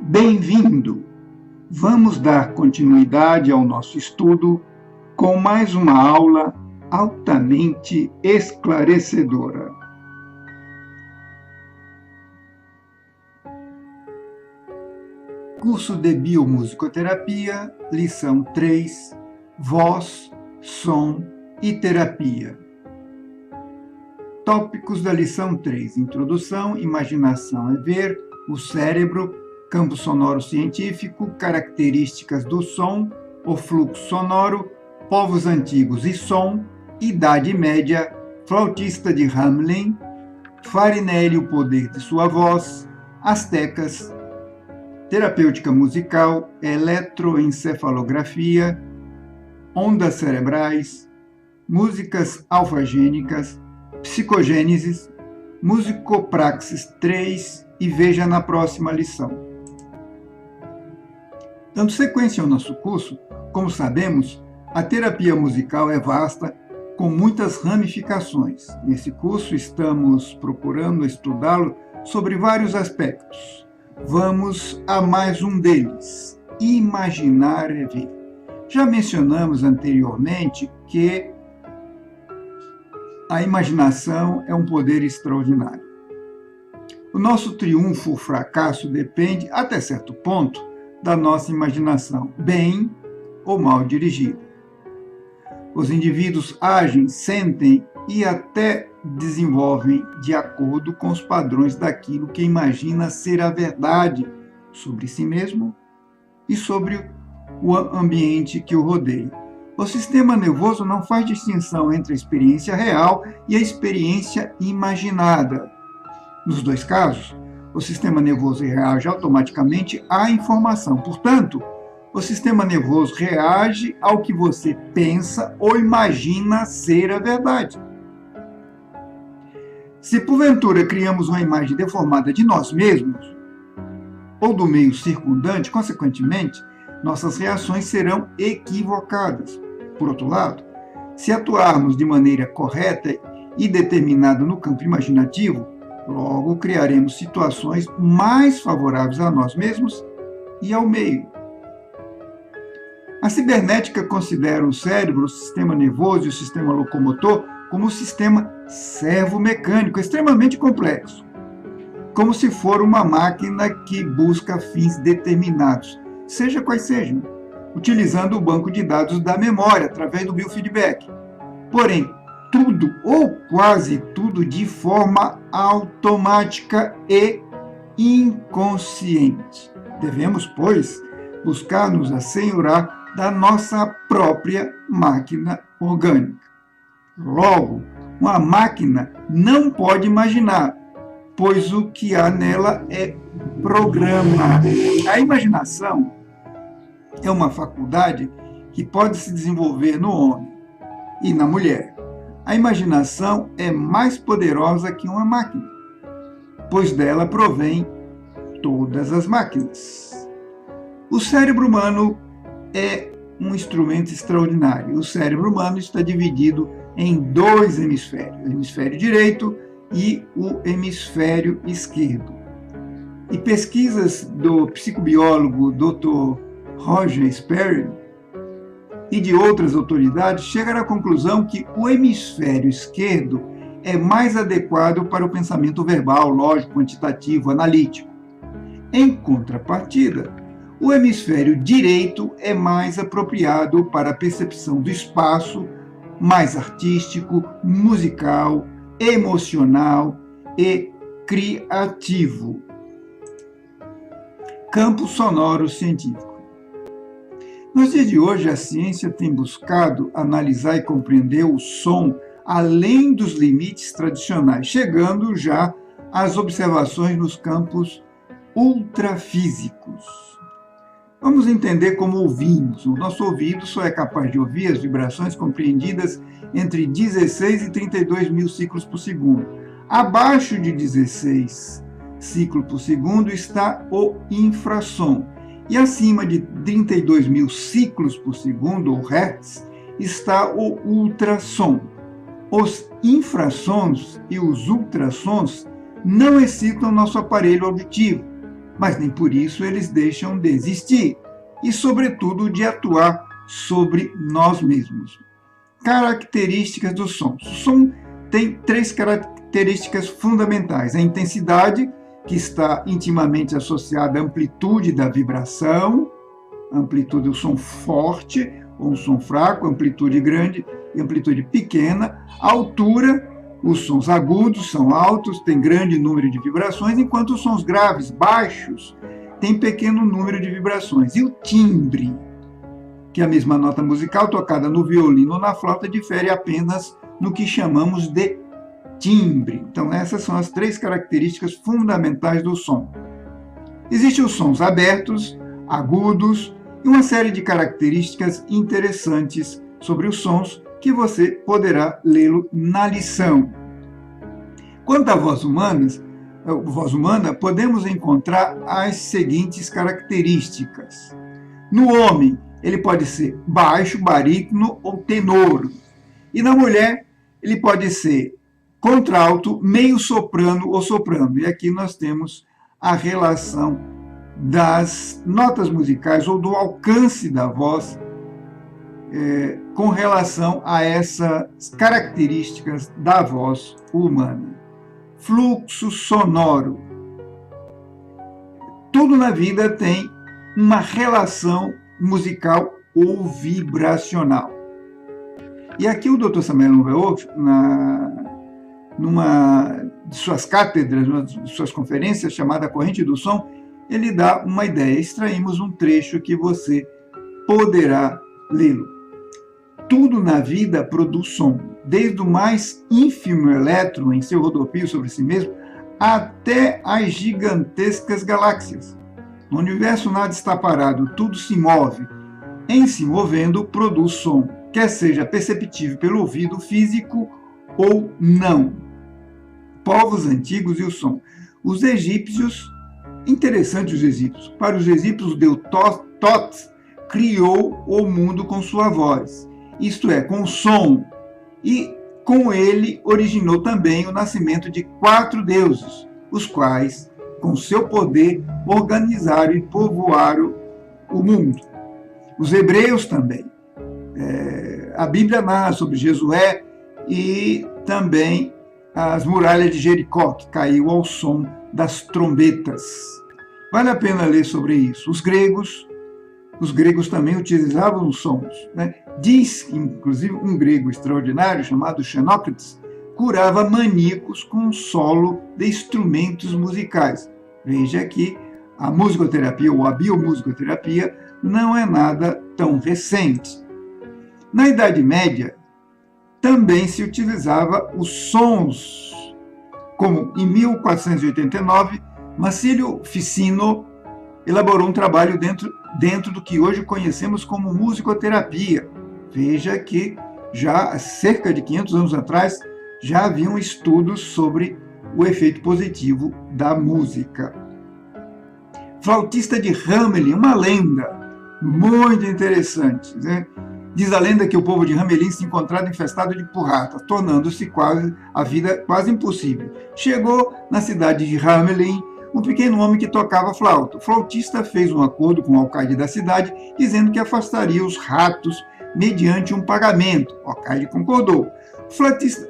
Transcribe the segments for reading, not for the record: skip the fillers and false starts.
Bem-vindo! Vamos dar continuidade ao nosso estudo com mais uma aula altamente esclarecedora. Curso de Biomusicoterapia, lição 3, Voz, Som e Terapia. Tópicos da lição 3, Introdução, Imaginação é Ver, o Cérebro, Campo sonoro científico, características do som, o fluxo sonoro, povos antigos e som, Idade Média, flautista de Hamelin, Farinelli, o poder de sua voz, astecas, terapêutica musical, eletroencefalografia, ondas cerebrais, músicas alfagênicas, psicogênesis, musicopraxis 3 e veja na próxima lição. Dando sequência ao nosso curso, como sabemos, a terapia musical é vasta, com muitas ramificações. Nesse curso, estamos procurando estudá-lo sobre vários aspectos. Vamos a mais um deles, imaginar é ver. Já mencionamos anteriormente que a imaginação é um poder extraordinário. O nosso triunfo ou fracasso depende, até certo ponto, da nossa imaginação, bem ou mal dirigida. Os indivíduos agem, sentem e até desenvolvem de acordo com os padrões daquilo que imagina ser a verdade sobre si mesmo e sobre o ambiente que o rodeia. O sistema nervoso não faz distinção entre a experiência real e a experiência imaginada. Nos dois casos, o sistema nervoso reage automaticamente à informação. Portanto, o sistema nervoso reage ao que você pensa ou imagina ser a verdade. Se porventura criamos uma imagem deformada de nós mesmos ou do meio circundante, consequentemente, nossas reações serão equivocadas. Por outro lado, se atuarmos de maneira correta e determinada no campo imaginativo, logo criaremos situações mais favoráveis a nós mesmos e ao meio. A cibernética considera o cérebro, o sistema nervoso e o sistema locomotor como um sistema servomecânico extremamente complexo, como se for uma máquina que busca fins determinados, seja quais sejam, utilizando o banco de dados da memória através do biofeedback. Porém, tudo ou quase tudo de forma automática e inconsciente. Devemos, pois, buscar nos assenhorar da nossa própria máquina orgânica. Logo, uma máquina não pode imaginar, pois o que há nela é programa. A imaginação é uma faculdade que pode se desenvolver no homem e na mulher. A imaginação é mais poderosa que uma máquina, pois dela provém todas as máquinas. O cérebro humano é um instrumento extraordinário. O cérebro humano está dividido em dois hemisférios, o hemisfério direito e o hemisfério esquerdo. E pesquisas do psicobiólogo Dr. Roger Sperry e de outras autoridades chegaram à conclusão que o hemisfério esquerdo é mais adequado para o pensamento verbal, lógico, quantitativo, analítico. Em contrapartida, o hemisfério direito é mais apropriado para a percepção do espaço, mais artístico, musical, emocional e criativo. Campo sonoro científico. Nos dias de hoje, a ciência tem buscado analisar e compreender o som além dos limites tradicionais, chegando já às observações nos campos ultrafísicos. Vamos entender como ouvimos. O nosso ouvido só é capaz de ouvir as vibrações compreendidas entre 16 e 32 mil ciclos por segundo. Abaixo de 16 ciclos por segundo está o infrassom. E acima de 32 mil ciclos por segundo, ou hertz, está o ultrassom. Os infrassons e os ultrassons não excitam nosso aparelho auditivo, mas nem por isso eles deixam de existir e, sobretudo, de atuar sobre nós mesmos. Características do som. O som tem 3 características fundamentais. A intensidade, que está intimamente associada à amplitude da vibração, amplitude do som forte ou um som fraco, amplitude grande e amplitude pequena. A altura, os sons agudos são altos, tem grande número de vibrações, enquanto os sons graves, baixos, têm pequeno número de vibrações. E o timbre, que é a mesma nota musical tocada no violino ou na flauta, difere apenas no que chamamos de timbre. Então, essas são as 3 características fundamentais do som. Existem os sons abertos, agudos e uma série de características interessantes sobre os sons que você poderá lê-lo na lição. Quanto à voz humana, podemos encontrar as seguintes características. No homem, ele pode ser baixo, barítono ou tenor. E na mulher, ele pode ser contralto, meio soprano ou soprano. E aqui nós temos a relação das notas musicais ou do alcance da voz com relação a essas características da voz humana. Fluxo sonoro. Tudo na vida tem uma relação musical ou vibracional. E aqui o Dr. Samuel Nunville, numa de suas cátedras, numa de suas conferências, chamada Corrente do Som, ele dá uma ideia. Extraímos um trecho que você poderá lê-lo. Tudo na vida produz som, desde o mais ínfimo elétron em seu rodopio sobre si mesmo, até as gigantescas galáxias. No universo nada está parado, tudo se move. Em se movendo, produz som, quer seja perceptível pelo ouvido físico ou não. Povos antigos e o som. Os egípcios, interessante os egípcios, para os egípcios o deus Thoth criou o mundo com sua voz, isto é, com o som, e com ele originou também o nascimento de 4 deuses, os quais, com seu poder, organizaram e povoaram o mundo. Os hebreus também. A Bíblia narra sobre Josué e também as muralhas de Jericó, que caiu ao som das trombetas. Vale a pena ler sobre isso. Os gregos também utilizavam os sons, né? Diz que, inclusive, um grego extraordinário chamado Xenócrates curava maníacos com um solo de instrumentos musicais. Veja que a musicoterapia ou a biomusicoterapia não é nada tão recente. Na Idade Média, também se utilizava os sons, como em 1489, Marsilio Ficino elaborou um trabalho dentro do que hoje conhecemos como musicoterapia. Veja que já há cerca de 500 anos atrás já haviam estudos sobre o efeito positivo da música. Flautista de Hamelin, uma lenda muito interessante, né? Diz a lenda que o povo de Hamelin se encontrava infestado de purratas, tornando-se a vida quase impossível. Chegou na cidade de Hamelin um pequeno homem que tocava flauta. O flautista fez um acordo com o alcaide da cidade, dizendo que afastaria os ratos mediante um pagamento. O alcaide concordou.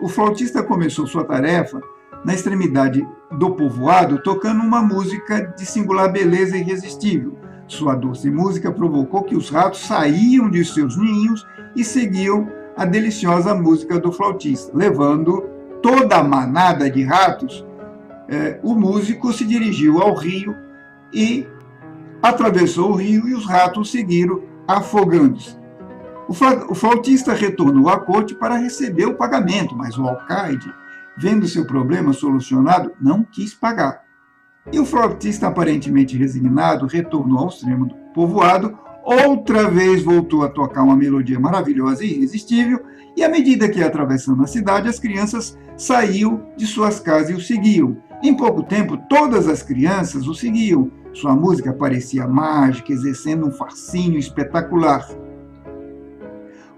O flautista começou sua tarefa na extremidade do povoado, tocando uma música de singular beleza irresistível. Sua doce música provocou que os ratos saíam de seus ninhos e seguiam a deliciosa música do flautista. Levando toda a manada de ratos, o músico se dirigiu ao rio e atravessou o rio, e os ratos seguiram afogando-se. O flautista retornou à corte para receber o pagamento, mas o alcaide, vendo seu problema solucionado, não quis pagar. E o flautista, aparentemente resignado, retornou ao extremo do povoado, outra vez voltou a tocar uma melodia maravilhosa e irresistível, e à medida que ia atravessando a cidade, as crianças saíam de suas casas e o seguiam. Em pouco tempo, todas as crianças o seguiam. Sua música parecia mágica, exercendo um fascínio espetacular.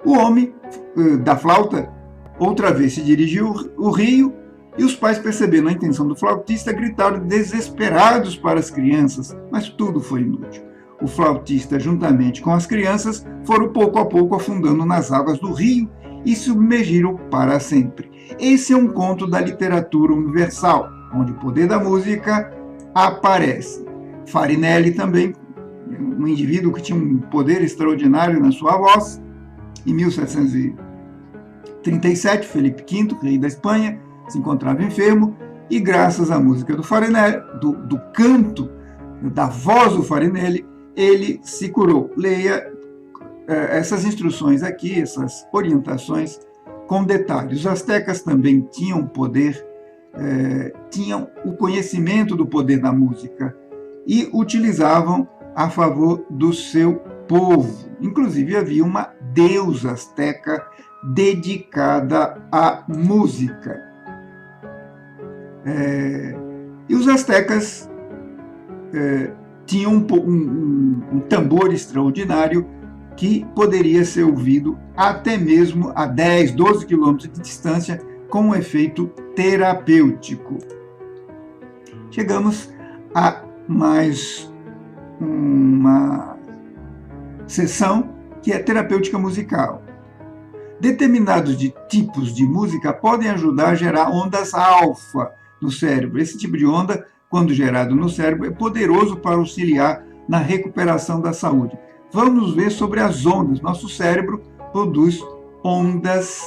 O homem da flauta outra vez se dirigiu ao rio E os pais, percebendo a intenção do flautista, gritaram desesperados para as crianças, mas tudo foi inútil. O flautista, juntamente com as crianças, foram pouco a pouco afundando nas águas do rio e submergiram para sempre. Esse é um conto da literatura universal, onde o poder da música aparece. Farinelli também, um indivíduo que tinha um poder extraordinário na sua voz. Em 1737, Felipe V, rei da Espanha, se encontrava enfermo e, graças à música do Farinelli, do canto, da voz do Farinelli, ele se curou. Leia essas instruções aqui, essas orientações com detalhes. Os astecas também tinham poder, tinham o conhecimento do poder da música e utilizavam a favor do seu povo. Inclusive, havia uma deusa asteca dedicada à música. E os astecas tinham um tambor extraordinário que poderia ser ouvido até mesmo a 10, 12 quilômetros de distância com um efeito terapêutico. Chegamos a mais uma seção que é terapêutica musical. Determinados tipos de música podem ajudar a gerar ondas alfa no cérebro. Esse tipo de onda, quando gerado no cérebro, é poderoso para auxiliar na recuperação da saúde. Vamos ver sobre as ondas. Nosso cérebro produz ondas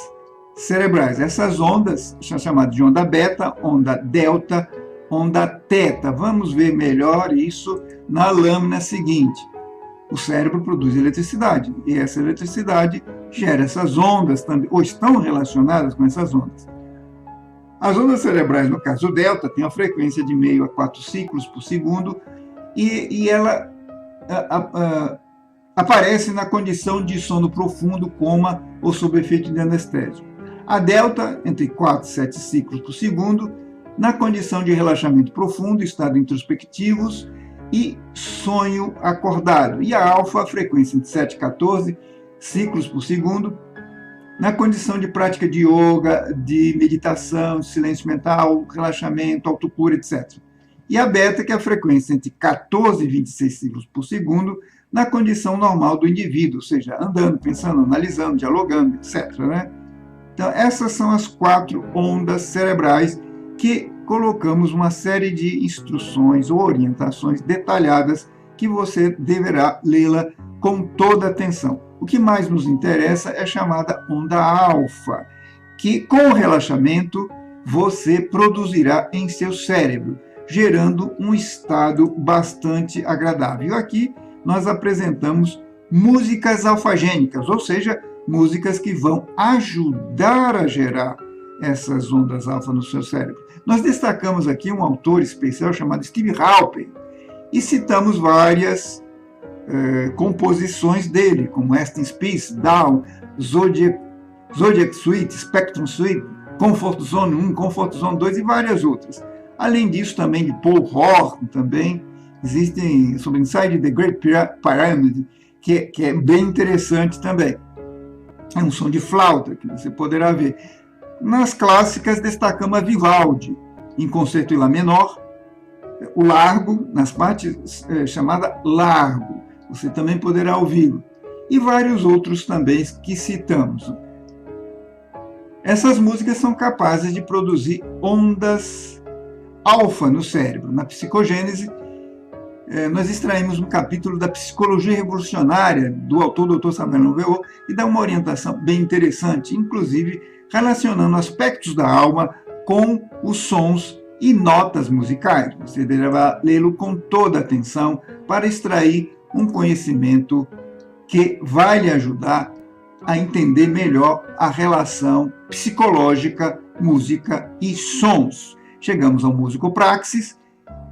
cerebrais. Essas ondas são chamadas de onda beta, onda delta, onda teta. Vamos ver melhor isso na lâmina seguinte. O cérebro produz eletricidade e essa eletricidade gera essas ondas também, ou estão relacionadas com essas ondas. As ondas cerebrais, no caso delta, tem uma frequência de meio a 4 ciclos por segundo e ela aparece na condição de sono profundo, coma ou sob efeito de anestésico. A delta, entre 4 e 7 ciclos por segundo, na condição de relaxamento profundo, estado introspectivos e sonho acordado. E a alfa, a frequência entre 7 e 14 ciclos por segundo, na condição de prática de yoga, de meditação, de silêncio mental, relaxamento, autocura, etc. E a beta, que é a frequência entre 14 e 26 ciclos por segundo, na condição normal do indivíduo, ou seja, andando, pensando, analisando, dialogando, etc. Né? Então, essas são as 4 ondas cerebrais que colocamos uma série de instruções ou orientações detalhadas que você deverá lê-la com toda atenção. O que mais nos interessa é a chamada onda alfa, que com o relaxamento você produzirá em seu cérebro, gerando um estado bastante agradável. Aqui nós apresentamos músicas alfagênicas, ou seja, músicas que vão ajudar a gerar essas ondas alfa no seu cérebro. Nós destacamos aqui um autor especial chamado Steve Halper e citamos várias composições dele, como Resting Peace, Down, Zodiac Suite, Spectrum Suite, Comfort Zone 1, Comfort Zone 2 e várias outras. Além disso, também de Paul Horn, também existem sobre Inside the Great Pyramid, que é bem interessante também. É um som de flauta que você poderá ver. Nas clássicas, destacamos a Vivaldi, em concerto em Lá menor, o Largo, nas partes chamada Largo, você também poderá ouvi-lo, e vários outros também que citamos. Essas músicas são capazes de produzir ondas alfa no cérebro. Na psicogênese, nós extraímos um capítulo da Psicologia Revolucionária, do autor Dr. Samuel Novello, e dá uma orientação bem interessante, inclusive relacionando aspectos da alma com os sons e notas musicais. Você deverá lê-lo com toda atenção para extrair um conhecimento que vai lhe ajudar a entender melhor a relação psicológica, música e sons. Chegamos ao musicopraxis,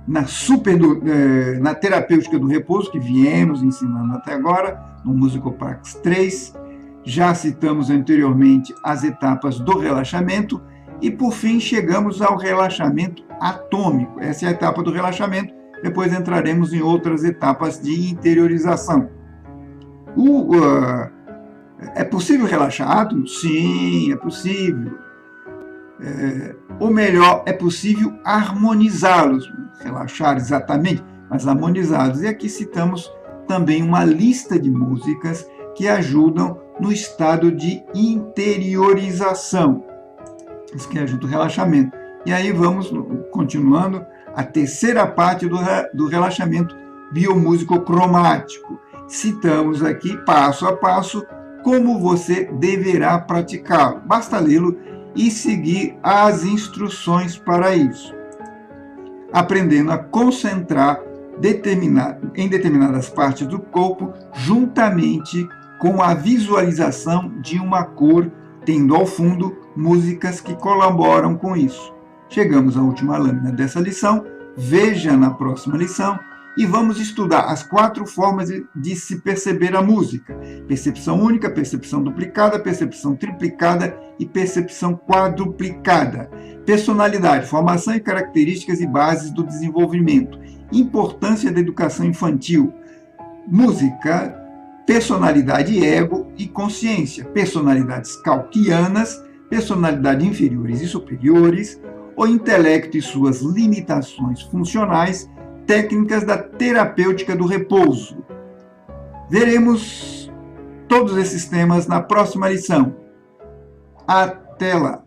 na terapêutica do repouso, que viemos ensinando até agora, no musicopraxis 3. Já citamos anteriormente as etapas do relaxamento e, por fim, chegamos ao relaxamento atômico. Essa é a etapa do relaxamento, depois entraremos em outras etapas de interiorização. É possível relaxar átomos? Sim, é possível. ou melhor, é possível harmonizá-los, relaxar exatamente, mas harmonizá-los. E aqui citamos também uma lista de músicas que ajudam no estado de interiorização, isso que ajuda o relaxamento. E aí vamos continuando a terceira parte do relaxamento biomúsico cromático. Citamos aqui, passo a passo, como você deverá praticá-lo. Basta lê-lo e seguir as instruções para isso, aprendendo a concentrar em determinadas partes do corpo, juntamente com a visualização de uma cor, tendo ao fundo músicas que colaboram com isso. Chegamos à última lâmina dessa lição, veja na próxima lição, e vamos estudar as 4 formas de se perceber a música: percepção única, percepção duplicada, percepção triplicada e percepção quadruplicada. Personalidade, formação e características e bases do desenvolvimento. Importância da educação infantil. Música, personalidade, ego e consciência. Personalidades Kaukianas, personalidades inferiores e superiores, o intelecto e suas limitações funcionais, técnicas da terapêutica do repouso. Veremos todos esses temas na próxima lição. Até lá!